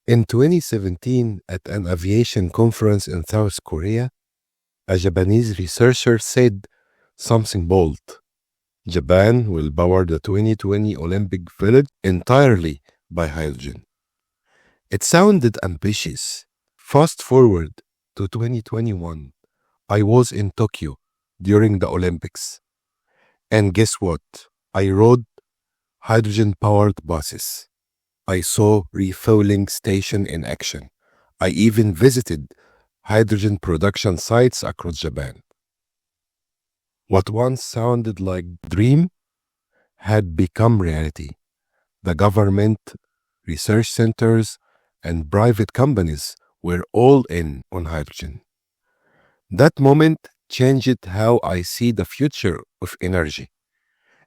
In 2017, at an aviation conference in South Korea, a Japanese researcher said something bold. Japan will power the 2020 Olympic Village entirely by hydrogen. It sounded ambitious. Fast forward to 2021. I was in Tokyo during the Olympics. And guess what? I rode hydrogen powered buses. I saw refueling station in action. I even visited hydrogen production sites across Japan. What once sounded like dream had become reality. The government, research centers, and private companies were all in on hydrogen. That moment changed how I see the future of energy.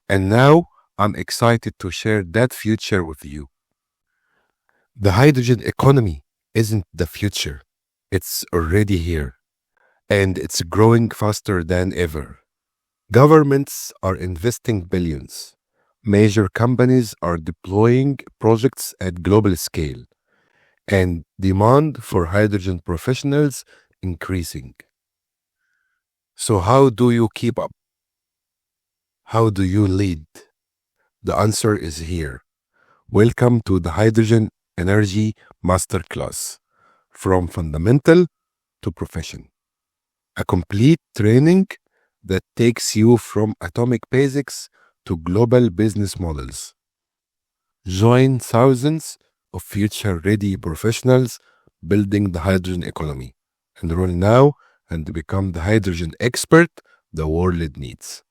And now I'm excited to share that future with you. The hydrogen economy isn't the future, it's already here, and it's growing faster than ever. Governments are investing billions. Major companies are deploying projects at global scale, and demand for hydrogen professionals increasing. So how do you keep up? How do you lead? The answer is here. Welcome to the Hydrogen Energy Masterclass, from fundamental to profession. A complete training that takes you from atomic basics to global business models. Join thousands of future-ready professionals building the hydrogen economy. Enroll now and become the hydrogen expert the world needs.